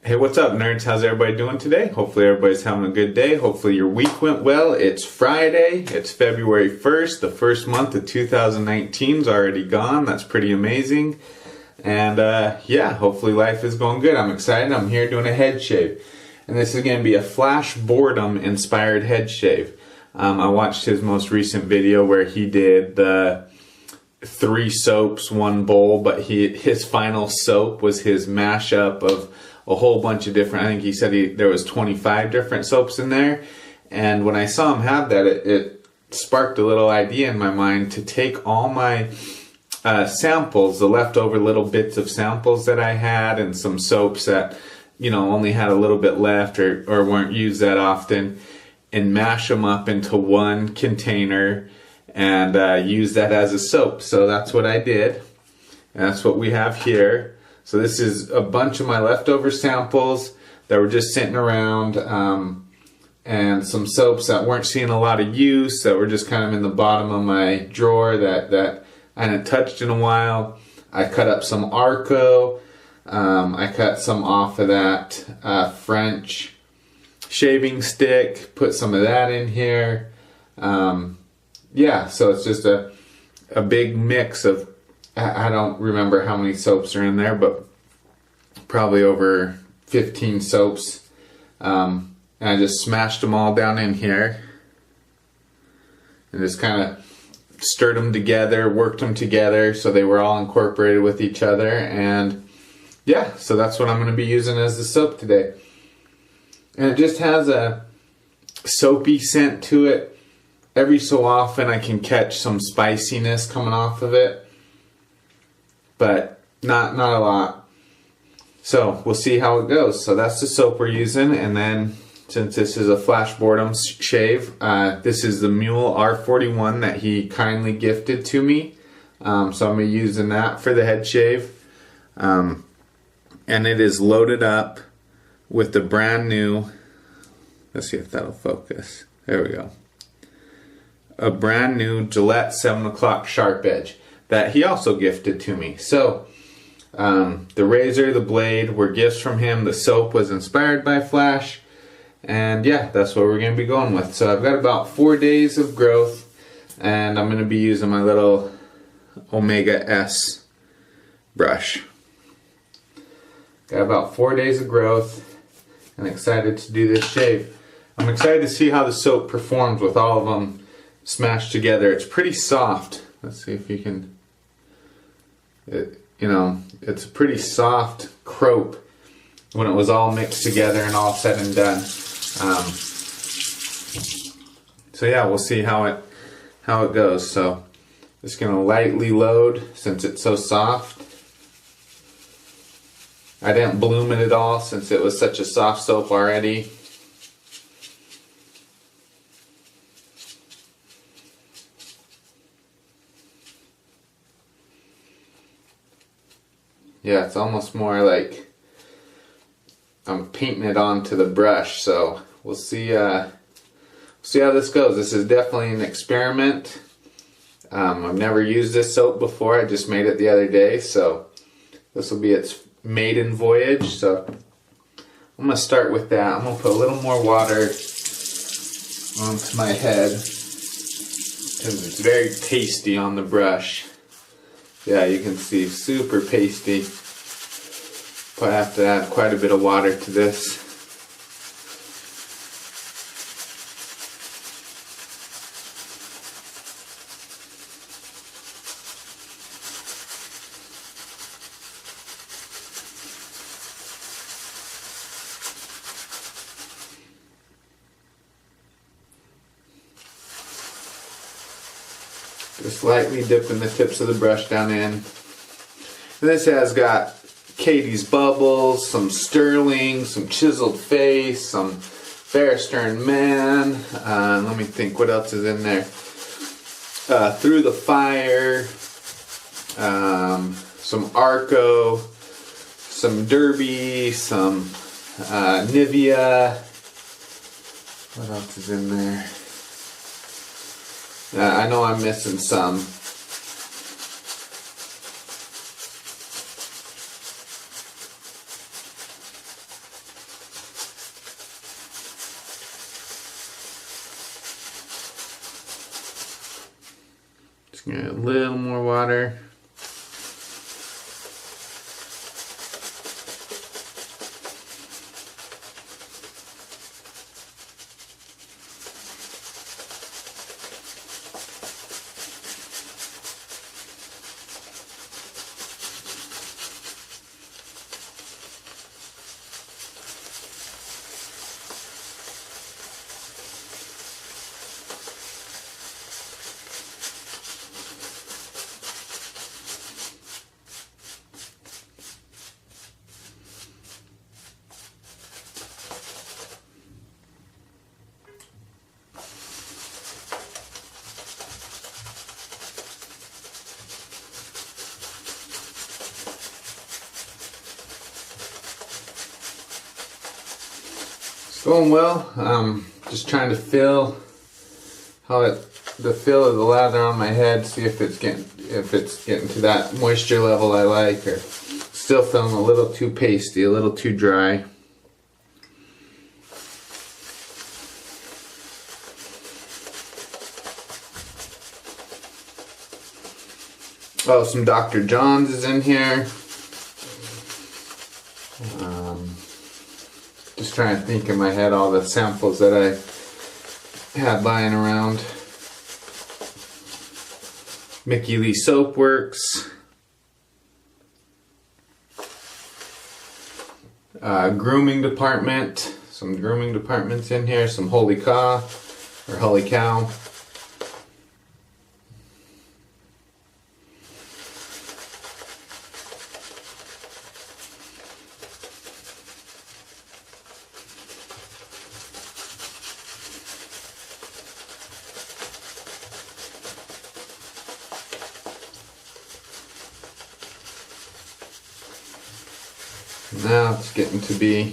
Hey, what's up, nerds? How's everybody doing today? Hopefully everybody's having a good day. Hopefully your week went well. It's Friday. It's February 1st. The first month of 2019 is already gone. That's pretty amazing. And yeah, hopefully life is going good. I'm excited. I'm here doing a head shave. And this is going to be a Flash Boredom inspired head shave. I watched his most recent video where he did the 3 soaps, 1 bowl, but his final soap was his mashup of a whole bunch of different, I think he said there was 25 different soaps in there. And when I saw him have that, it sparked a little idea in my mind to take all my samples, the leftover little bits of samples that I had, and some soaps that, you know, only had a little bit left or weren't used that often, and mash them up into one container and use that as a soap. So that's what I did. And that's what we have here. So this is a bunch of my leftover samples that were just sitting around, and some soaps that weren't seeing a lot of use, that were just kind of in the bottom of my drawer that I hadn't touched in a while. I cut up some Arco. I cut some off of that French shaving stick, put some of that in here. Yeah, so it's just a big mix of, I don't remember how many soaps are in there, but probably over 15 soaps. And I just smashed them all down in here and just kind of stirred them together, worked them together so they were all incorporated with each other. And yeah, so that's what I'm going to be using as the soap today. And it just has a soapy scent to it. Every so often I can catch some spiciness coming off of it, but not a lot. So we'll see how it goes. So that's the soap we're using. And then since this is a Flash Boredom shave, this is the Muhle r41 that he kindly gifted to me. So I'm going to be using that for the head shave. And it is loaded up with the brand new, let's see if that'll focus. There we go. A brand new Gillette 7 o'clock sharp edge that he also gifted to me. So the razor, the blade were gifts from him. The soap was inspired by Flash. And yeah, that's what we're going to be going with. So I've got about 4 days of growth, and I'm going to be using my little Omega S brush. Got about 4 days of growth, and excited to do this shave. I'm excited to see how the soap performs with all of them smashed together. It's pretty soft. Let's see if you can, you know, it's a pretty soft crope when it was all mixed together and all said and done. So yeah, we'll see how it goes. So just gonna lightly load since it's so soft. I didn't bloom it at all since it was such a soft soap already. Yeah, it's almost more like I'm painting it onto the brush, so we'll see how this goes. This is definitely an experiment. I've never used this soap before. I just made it the other day, so this will be its maiden voyage. So I'm going to start with that. I'm going to put a little more water onto my head because it's very pasty on the brush. Yeah, you can see super pasty. But I have to add quite a bit of water to this. Just lightly dipping the tips of the brush down in. And this has got Katie's Bubbles, some Sterling, some Chiseled Face, some Ferrostern Man. Let me think, what else is in there? Through the Fire, some Arco, some Derby, some Nivea. What else is in there? I know I'm missing some. A little more water. Going well. Just trying to feel the feel of the lather on my head. See if it's getting to that moisture level I like, or still feeling a little too pasty, a little too dry. Oh, some Dr. John's is in here. Just trying to think in my head all the samples that I had lying around. Mickey Lee Soap Works. Grooming department. Some grooming departments in here. Some Holy Cow. Now it's getting to be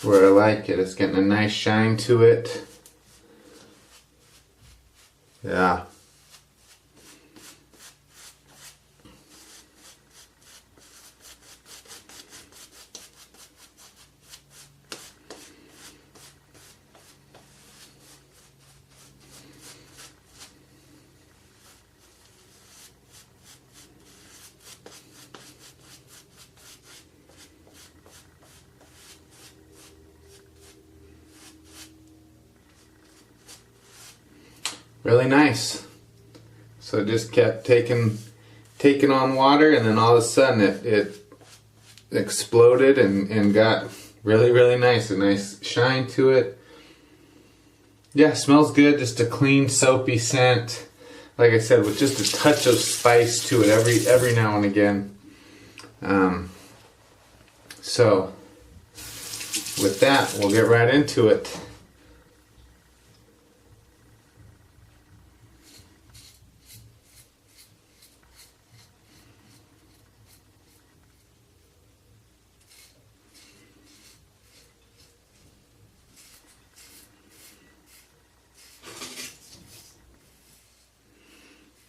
where I like it. It's getting a nice shine to it. Yeah. Really nice. So it just kept taking on water, and then all of a sudden it exploded and got really nice. A nice shine to it. Yeah, smells good. Just a clean, soapy scent. Like I said, with just a touch of spice to it every now and again. So with that, we'll get right into it.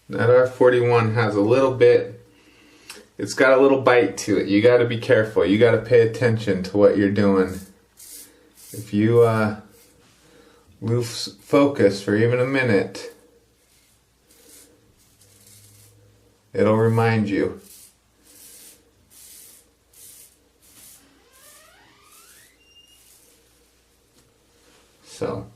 That R41 has a little bit, it's got a little bite to it. You got to be careful. You got to pay attention to what you're doing. If you lose focus for even a minute, it'll remind you. So,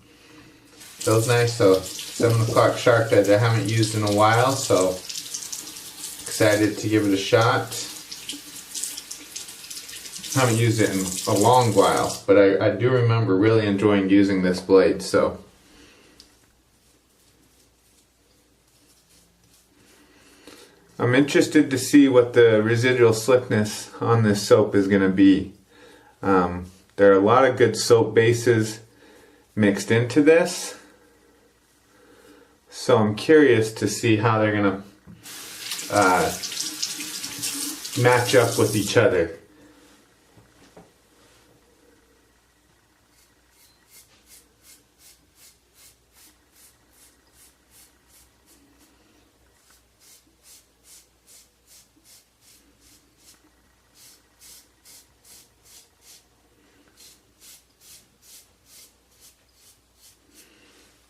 feels nice. So 7 o'clock shark edge I haven't used in a while, so excited to give it a shot. Haven't used it in a long while, but I do remember really enjoying using this blade. So I'm interested to see what the residual slickness on this soap is going to be. There are a lot of good soap bases mixed into this. So I'm curious to see how they're going to match up with each other.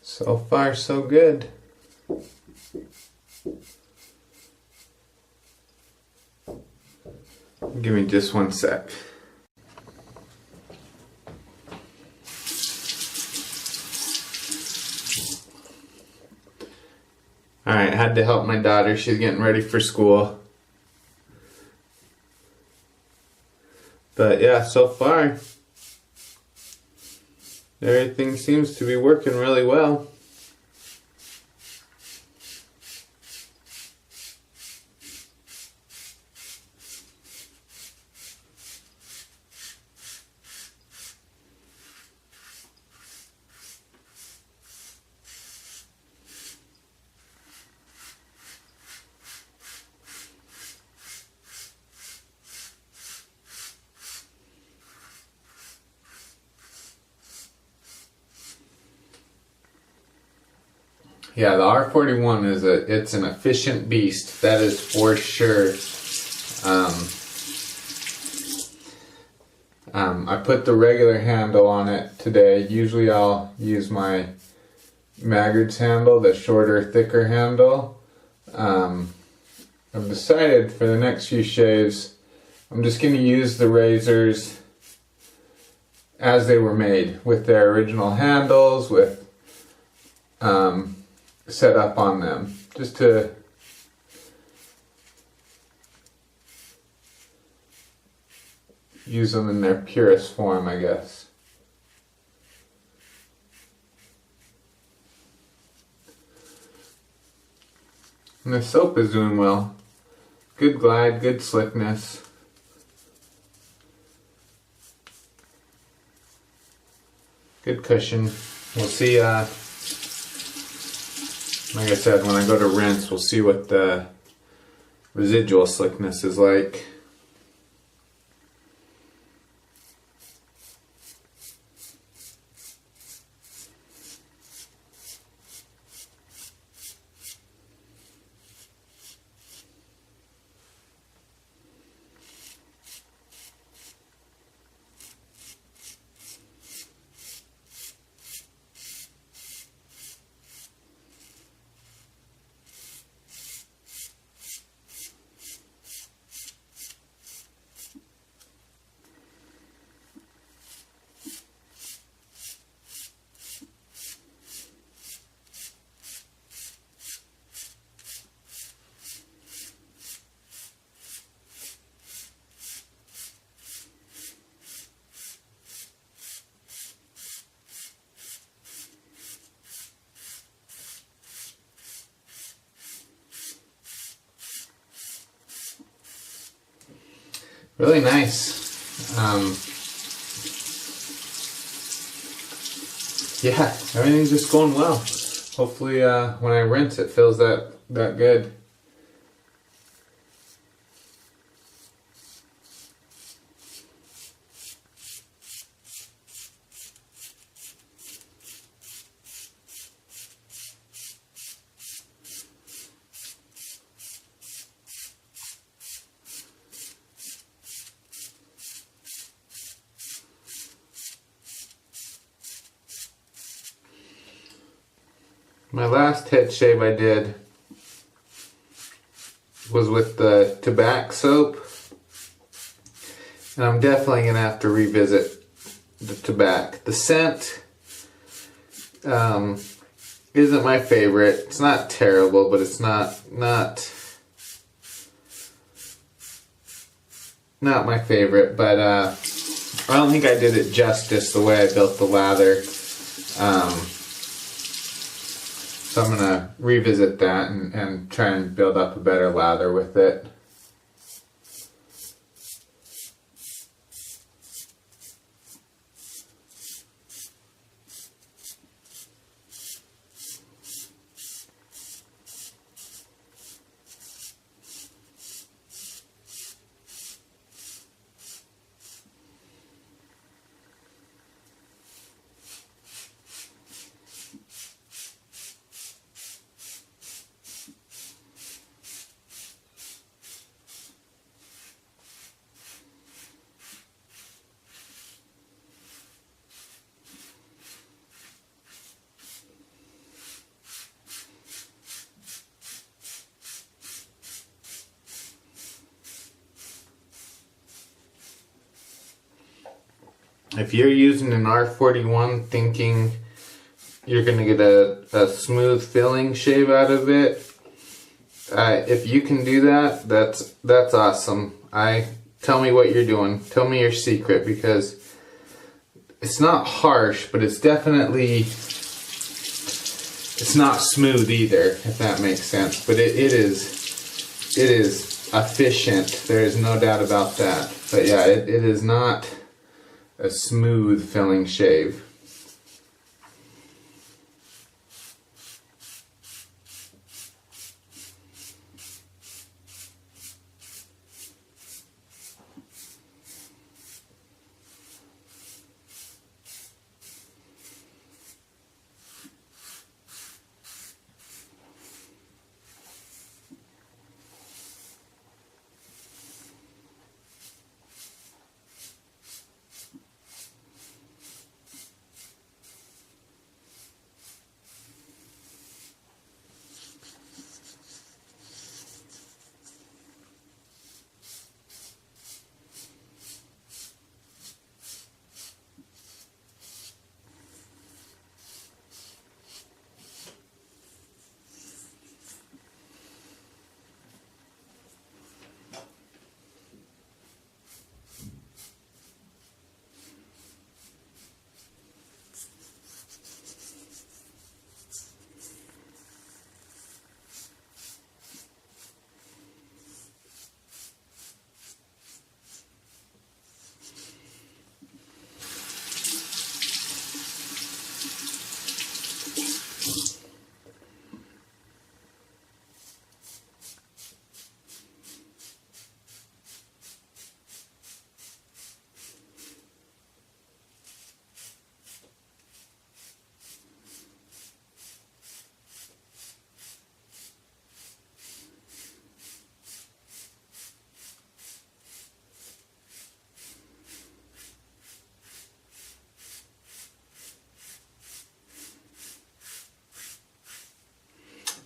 So far, so good. me just one sec. Alright, had to help my daughter. She's getting ready for school. But yeah, so far, everything seems to be working really well. Yeah, the R41 it's an efficient beast. That is for sure. I put the regular handle on it today. Usually I'll use my Maggard's handle, the shorter, thicker handle. I've decided for the next few shaves, I'm just going to use the razors as they were made, with their original handles, with set up on them, just to use them in their purest form, I guess. And the soap is doing well. Good glide, good slickness. Good cushion. We'll see, like I said, when I go to rinse, we'll see what the residual slickness is like. Really nice. Yeah, everything's just going well. Hopefully when I rinse it feels that good. My last head shave I did was with the tobacco soap, and I'm definitely going to have to revisit the tobacco. The scent isn't my favorite. It's not terrible, but it's not my favorite. But I don't think I did it justice the way I built the lather. So I'm going to revisit that and try and build up a better lather with it. If you're using an R41 thinking you're going to get a smooth filling shave out of it, if you can do that, that's awesome. Tell me what you're doing. Tell me your secret, because it's not harsh, but it's definitely, it's not smooth either, if that makes sense. But it is efficient. There is no doubt about that. But yeah, it is not a smooth filling shave.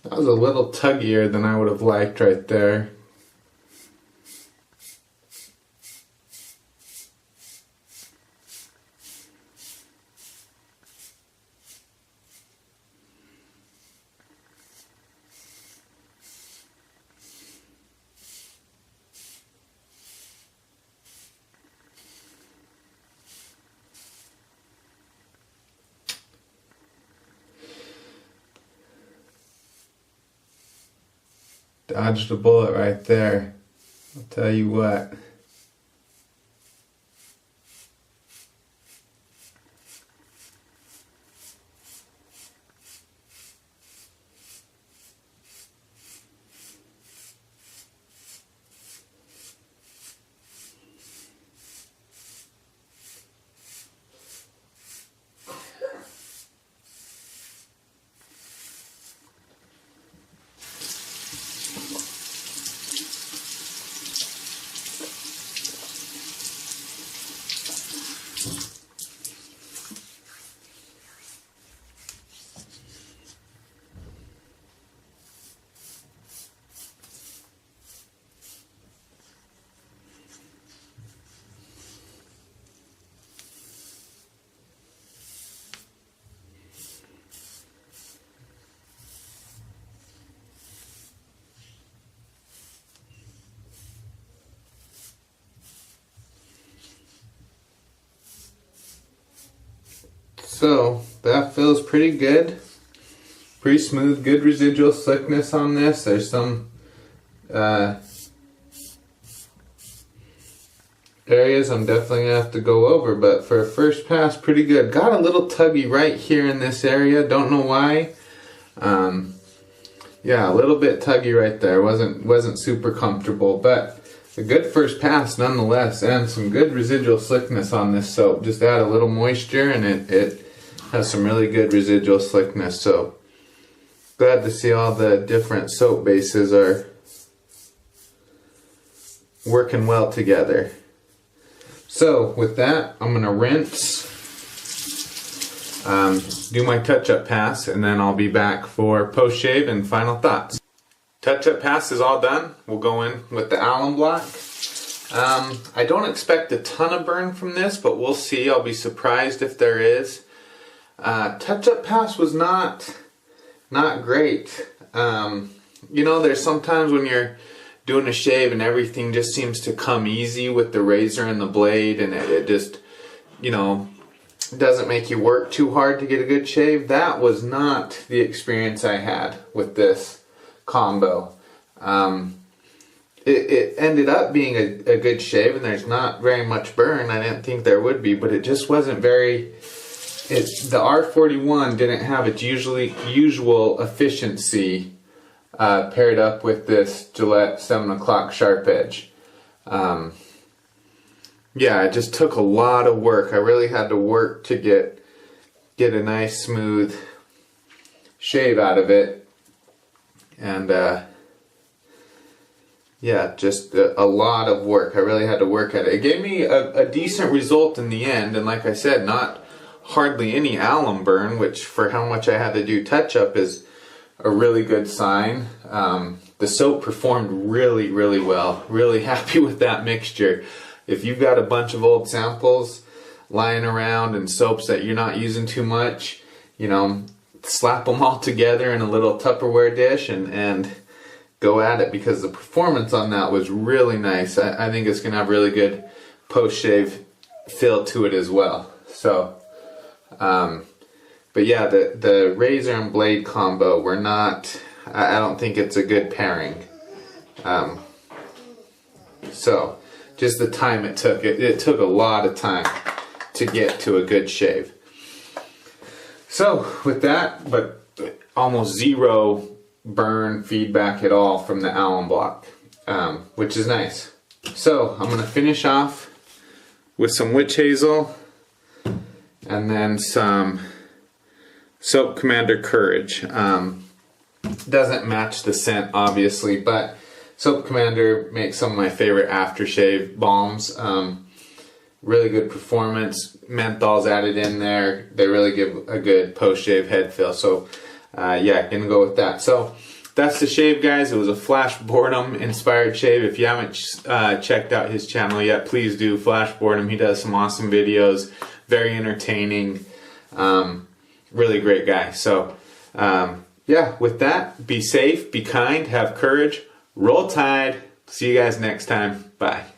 That was a little tuggier than I would have liked right there. Dodged a bullet right there. I'll tell you what. So that feels pretty good, pretty smooth, good residual slickness on this. There's some areas I'm definitely gonna have to go over, but for a first pass, pretty good. Got a little tuggy right here in this area, don't know why. Yeah, a little bit tuggy right there, wasn't super comfortable, but a good first pass nonetheless, and some good residual slickness on this soap. Just add a little moisture and it has some really good residual slickness. So glad to see all the different soap bases are working well together. So with that, I'm gonna rinse, do my touch-up pass, and then I'll be back for post-shave and final thoughts. Touch-up pass is all done. We'll go in with the alum block. I don't expect a ton of burn from this, but we'll see. I'll be surprised if there is. Touch-up pass was not great. You know, there's sometimes when you're doing a shave and everything just seems to come easy with the razor and the blade, and it just, you know, doesn't make you work too hard to get a good shave. That was not the experience I had with this combo. It ended up being a good shave, and there's not very much burn. I didn't think there would be, but it just wasn't very... the R41 didn't have its usual efficiency paired up with this Gillette 7 o'clock sharp edge. Yeah, it just took a lot of work. I really had to work to get a nice smooth shave out of it. And yeah, just a lot of work. I really had to work at it. It gave me a decent result in the end, and like I said, not hardly any alum burn, which for how much I had to do touch-up is a really good sign. The soap performed really, really well. Really happy with that mixture. If you've got a bunch of old samples lying around and soaps that you're not using too much, you know, slap them all together in a little Tupperware dish and go at it, because the performance on that was really nice. I think it's going to have really good post-shave feel to it as well. So, but yeah, the razor and blade combo were not, I don't think it's a good pairing. So, just the time it took. It took a lot of time to get to a good shave. So, with that, but almost zero burn feedback at all from the alum block, which is nice. So, I'm going to finish off with some witch hazel and then some Soap Commander Courage. Doesn't match the scent, obviously, but Soap Commander makes some of my favorite aftershave balms. Really good performance. Menthol's added in there. They really give a good post-shave head feel. So, yeah, gonna go with that. So, that's the shave, guys. It was a Flash Boredom inspired shave. If you haven't checked out his channel yet, please do. Flash Boredom. He does some awesome videos. Very entertaining. Really great guy. So, yeah, with that, be safe, be kind, have courage, roll tide. See you guys next time. Bye.